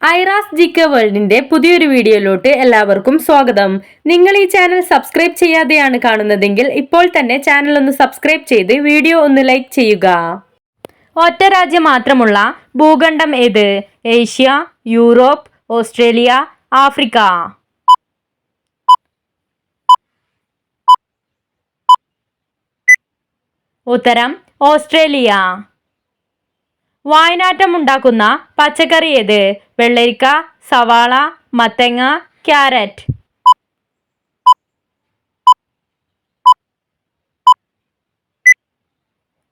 Aira's GK വേൾഡിന്റെ പുതിയൊരു വീഡിയോയിലോട്ട് എല്ലാവർക്കും സ്വാഗതം. നിങ്ങൾ ഈ ചാനൽ സബ്സ്ക്രൈബ് ചെയ്യാതെയാണ് കാണുന്നതെങ്കിൽ ഇപ്പോൾ തന്നെ ചാനൽ ഒന്ന് സബ്സ്ക്രൈബ് ചെയ്ത് വീഡിയോ ഒന്ന് ലൈക്ക് ചെയ്യുക. ഒറ്റ രാജ്യം മാത്രമുള്ള ഭൂഖണ്ഡം ഏത്? Asia, Europe, Australia, Africa? ഉത്തരം ഓസ്ട്രേലിയ. വായനാറ്റം ഉണ്ടാക്കുന്ന പച്ചക്കറി ഏത്? വെള്ളരിക്ക, സവാള, മത്തങ്ങ, ക്യാരറ്റ്?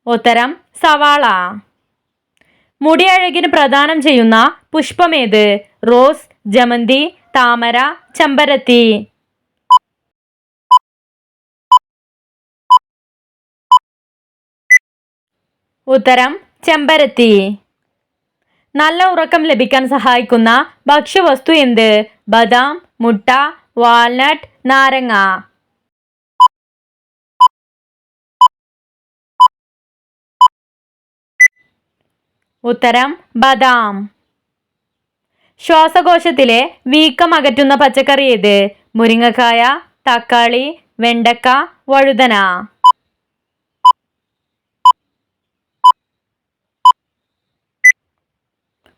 ഉത്തരം സവാള. മുടി അഴകിന് പ്രദാനം ചെയ്യുന്ന പുഷ്പമേത്? റോസ്, ജമന്തി, താമര, ചെമ്പരത്തി? ഉത്തരം ചെമ്പരത്തി. നല്ല ഉറക്കം ലഭിക്കാൻ സഹായിക്കുന്ന ഭക്ഷ്യവസ്തു എന്ത്? ബദാം, മുട്ട, വാൾനട്ട്, നാരങ്ങ? ഉത്തരം ബദാം. ശ്വാസകോശത്തിലെ വീക്കം അകറ്റുന്ന പച്ചക്കറി ഏത്? മുരിങ്ങക്കായ, തക്കാളി, വെണ്ടക്ക, വഴുതന?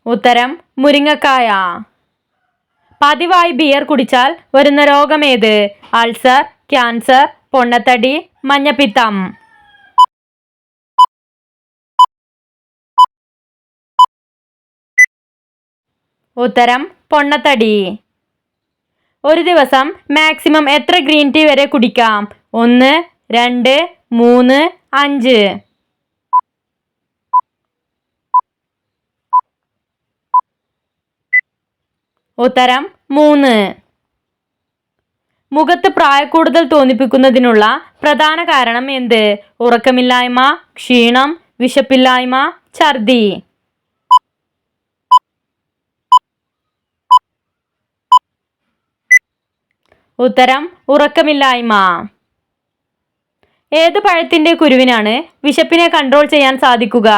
ഉത്തരം മുരിങ്ങക്കായ. പതിവായി ബിയർ കുടിച്ചാൽ വരുന്ന രോഗമേത്? അൾസർ, ക്യാൻസർ, പൊണ്ണത്തടി, മഞ്ഞപ്പിത്തം? ഉത്തരം പൊണ്ണത്തടി. ഒരു ദിവസം മാക്സിമം എത്ര ഗ്രീൻ ടീ വരെ കുടിക്കാം? 1, 2, 3, 5? ഉത്തരം 3. മുഖത്ത് പ്രായക്കൂടുതൽ തോന്നിപ്പിക്കുന്നതിനുള്ള പ്രധാന കാരണം എന്ത്? ഉറക്കമില്ലായ്മ, ക്ഷീണം, വിശപ്പില്ലായ്മ, ഛർദി? ഉത്തരം ഉറക്കമില്ലായ്മ. ഏത് പഴത്തിന്റെ കുരുവിനാണ് വിശപ്പിനെ കൺട്രോൾ ചെയ്യാൻ സാധിക്കുക?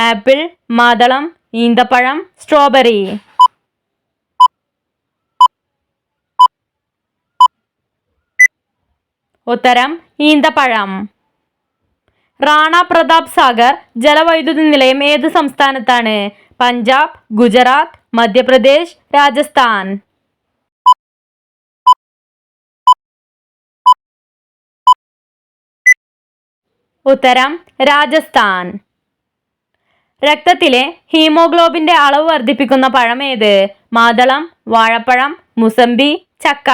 ആപ്പിൾ, മാതളം, ഈന്തപ്പഴം, സ്ട്രോബെറി? ഉത്തരം ഈന്തപ്പഴം. റാണ പ്രതാപ് സാഗർ ജലവൈദ്യുത നിലയം ഏത് സംസ്ഥാനത്താണ്? പഞ്ചാബ്, ഗുജറാത്ത്, മധ്യപ്രദേശ്, രാജസ്ഥാൻ? ഉത്തരം രാജസ്ഥാൻ. രക്തത്തിലെ ഹീമോഗ്ലോബിന്റെ അളവ് വർദ്ധിപ്പിക്കുന്ന പഴം ഏത്? മാതളം, വാഴപ്പഴം, മുസമ്പി, ചക്ക?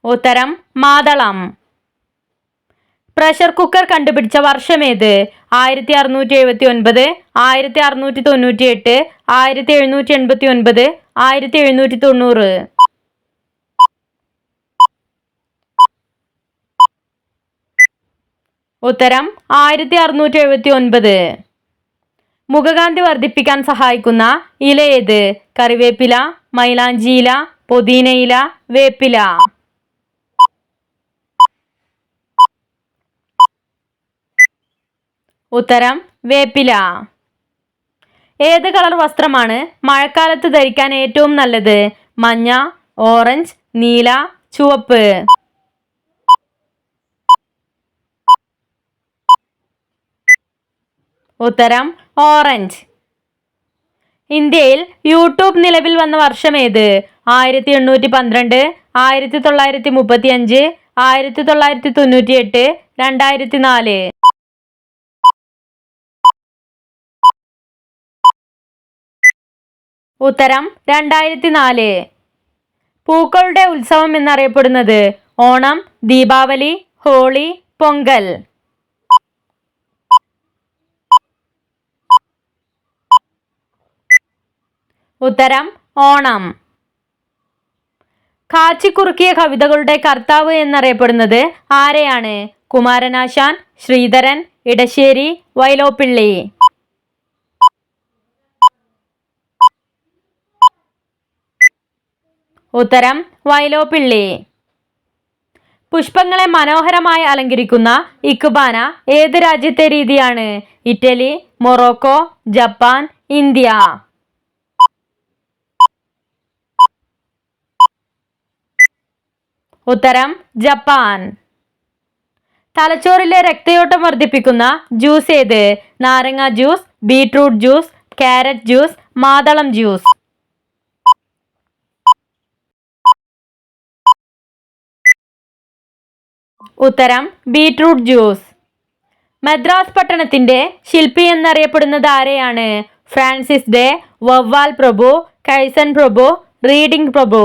ഉത്തരം മാതളം. പ്രഷർ കുക്കർ കണ്ടുപിടിച്ച വർഷമേത്? 1679, 1698, 1789, 1790? ഉത്തരം 1679. മുഖകാന്തി വർദ്ധിപ്പിക്കാൻ സഹായിക്കുന്ന ഇല ഏത്? കറിവേപ്പില, മൈലാഞ്ചിയില, പുതിനയില, വേപ്പില? ഉത്തരം വേപ്പില. ഏത് കളർ വസ്ത്രമാണ് മഴക്കാലത്ത് ധരിക്കാൻ ഏറ്റവും നല്ലത്? മഞ്ഞ, ഓറഞ്ച്, നീല, ചുവപ്പ്? ഉത്തരം ഓറഞ്ച്. ഇന്ത്യയിൽ യൂട്യൂബ് നിലവിൽ വന്ന വർഷമേത്? 1812, 1935, 1998, 2004? ഉത്തരം 2004. പൂക്കളുടെ ഉത്സവം എന്നറിയപ്പെടുന്നത്? ഓണം, ദീപാവലി, ഹോളി, പൊങ്കൽ? ഉത്തരം ഓണം. കാച്ചിക്കുറുക്കിയ കവിതകളുടെ കർത്താവ് എന്നറിയപ്പെടുന്നത് ആരെയാണ്? കുമാരനാശാൻ, ശ്രീധരൻ, ഇടശ്ശേരി, വൈലോപ്പിള്ളി? ഉത്തരം വൈലോപ്പിള്ളി. പുഷ്പങ്ങളെ മനോഹരമായി അലങ്കരിക്കുന്ന ഇക്ബാന ഏത് രാജ്യത്തെ രീതിയാണ്? Italy, Morocco, Japan, India. ഉത്തരം ജപ്പാൻ. തലച്ചോറിലെ രക്തയോട്ടം വർദ്ധിപ്പിക്കുന്ന ജ്യൂസ് ഏത്? നാരങ്ങ juice, beetroot juice, carrot juice, മാതളം ജ്യൂസ്. ഉത്തരം ബീട്രൂട്ട് ജ്യൂസ്. മദ്രാസ് പട്ടണത്തിന്റെ ശില്പി എന്നറിയപ്പെടുന്നത് ആരെയാണ്? ഫ്രാൻസിസ് ഡേ, വവ്വാൽ പ്രഭു, കൈസൺ പ്രഭു, റീഡിംഗ് പ്രഭു.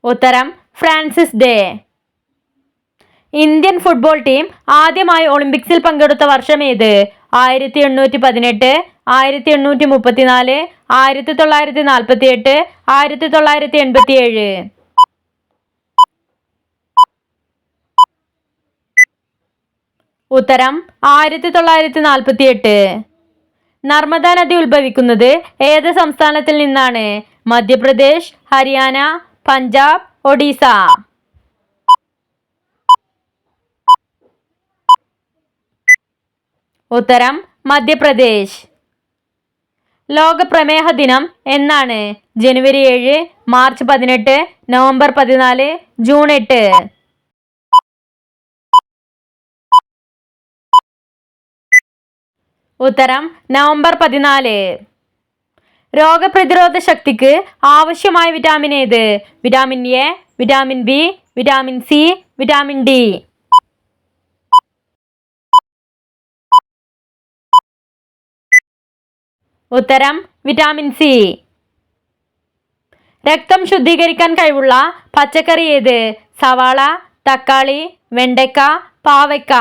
ഉത്തരം Francis Day. Indian football team ആദ്യമായി ഒളിമ്പിക്സിൽ പങ്കെടുത്ത വർഷം ഏത്? 1818, 1834, 1948, 1987. ഉത്തരം 1948. നർമ്മദ നദി ഉത്ഭവിക്കുന്നത് ഏത് സംസ്ഥാനത്തിൽ നിന്നാണ്? മധ്യപ്രദേശ്, ഹരിയാന, പഞ്ചാബ്, ഒഡീസ. ഉത്തരം മധ്യപ്രദേശ്. ലോക പ്രമേഹ ദിനം എന്നാണ്? ജനുവരി 7, മാർച്ച് 18, നവംബർ 14, ജൂൺ 8. ഉത്തരം നവംബർ 14. രോഗപ്രതിരോധ ശക്തിക്ക് ആവശ്യമായ വിറ്റാമിൻ ഏത്? Vitamin A, vitamin B, vitamin C, vitamin D. ഉത്തരം വിറ്റാമിൻ സി. രക്തം ശുദ്ധീകരിക്കാൻ കഴിവുള്ള പച്ചക്കറി ഏത്? സവാള, തക്കാളി, വെണ്ടയ്ക്ക, പാവയ്ക്ക.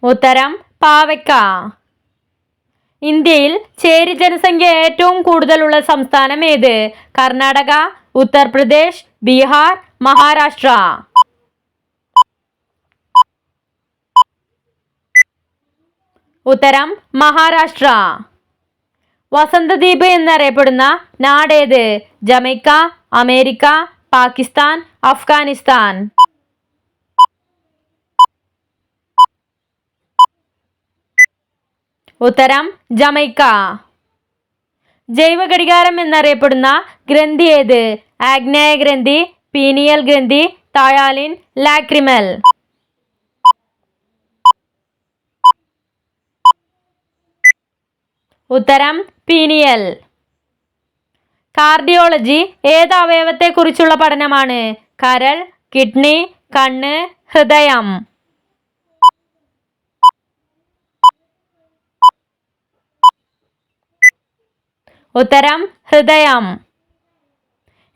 ഉത്തരം പാവയ്ക്ക. ഇന്ത്യയിൽ ചേരി ജനസംഖ്യ ഏറ്റവും കൂടുതലുള്ള സംസ്ഥാനം ഏത്? കർണാടക, ഉത്തർപ്രദേശ്, ബീഹാർ, മഹാരാഷ്ട്ര. ഉത്തരം മഹാരാഷ്ട്ര. വസന്തദ്വീപ് എന്നറിയപ്പെടുന്ന നാടേത്? Jamaica, America, Pakistan, Afghanistan. ഉത്തരം ജമൈക്ക. ജൈവ ഘടികാരം എന്നറിയപ്പെടുന്ന ഗ്രന്ഥി ഏത്? ആഗ്നേയ ഗ്രന്ഥി, പീനിയൽ ഗ്രന്ഥി, തയാലിൻ, ലാക്രിമൽ. ഉത്തരം പീനിയൽ. കാർഡിയോളജി ഏത് അവയവത്തെക്കുറിച്ചുള്ള പഠനമാണ്? കരൾ, കിഡ്നി, കണ്ണ്, ഹൃദയം. ഉത്തരം ഹൃദയം.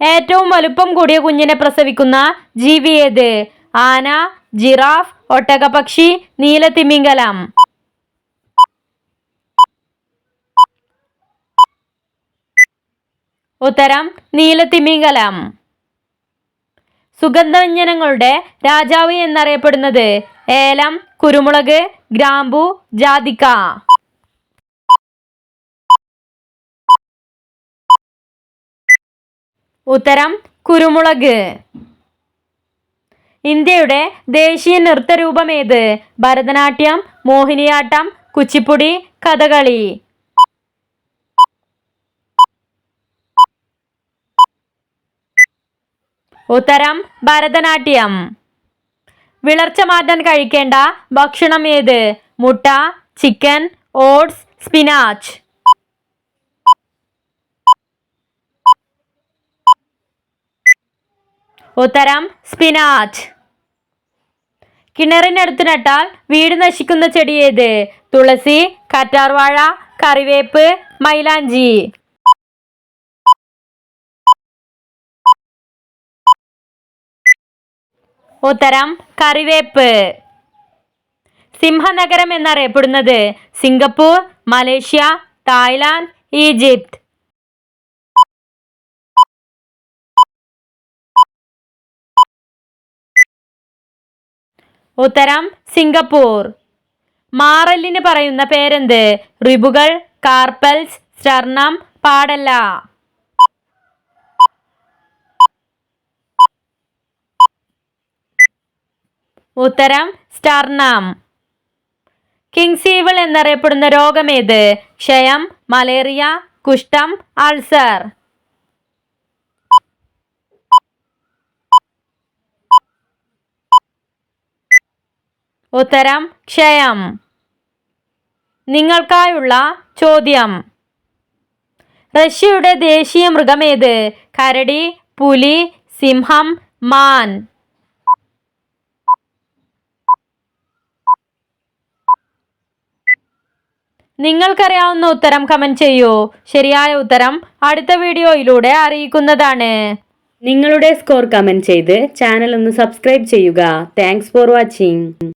ഏറ്റവും വലുപ്പം കൂടിയ കുഞ്ഞിനെ പ്രസവിക്കുന്ന ജീവി ഏത്? ആന, ജിറാഫ്, ഒട്ടകപക്ഷി, നീലത്തിമിംഗലം. ഉത്തരം നീലത്തിമിംഗലം. സുഗന്ധവ്യഞ്ജനങ്ങളുടെ രാജാവ് എന്നറിയപ്പെടുന്നത്? ഏലം, കുരുമുളക്, ഗ്രാമ്പു, ജാതിക്ക. ഉത്തരം കുരുമുളക്. ഇന്ത്യയുടെ ദേശീയ നൃത്തരൂപം ഏത്? ഭരതനാട്യം, മോഹിനിയാട്ടം, കുച്ചിപ്പുടി, കഥകളി. ഉത്തരം ഭരതനാട്യം. വിളർച്ച മാറ്റാൻ കഴിക്കേണ്ട ഭക്ഷണം ഏത്? മുട്ട, ചിക്കൻ, ഓട്സ്, സ്പിനാച്ച്. ഉത്തരം സ്പിനാച്ച്. കിണറിനടുത്ത് നട്ടാൽ വീട് നശിക്കുന്ന ചെടി ഏത്? തുളസി, കറ്റാർവാഴ, കറിവേപ്പ്, മൈലാഞ്ചി. ഉത്തരം കറിവേപ്പ്. സിംഹനഗരം എന്നറിയപ്പെടുന്നത്? Singapore, Malaysia, Thailand, Egypt. ഉത്തരം സിംഗപ്പൂർ. മാറലിന് പറയുന്ന പേരെന്ത്? റിബുകൾ, കാർപ്പൽസ്, സ്റ്റർണം, പാടല്ല. ഉത്തരം സ്റ്റർണം. കിങ്സീവിൾ എന്നറിയപ്പെടുന്ന രോഗമേത്? ക്ഷയം, മലേറിയ, കുഷ്ഠം, അൾസർ. ഉത്തരം ക്ഷയം. നിങ്ങൾക്കായുള്ള ചോദ്യം: റഷ്യയുടെ ദേശീയ മൃഗമേത്? കരടി, പുലി, സിംഹം, മാൻ. നിങ്ങൾക്കറിയാവുന്ന ഉത്തരം കമന്റ് ചെയ്യൂ. ശരിയായ ഉത്തരം അടുത്ത വീഡിയോയിലൂടെ അറിയിക്കുന്നതാണ്. നിങ്ങളുടെ സ്കോർ കമന്റ് ചെയ്ത് ചാനൽ ഒന്ന് സബ്സ്ക്രൈബ് ചെയ്യുക. Thanks for watching.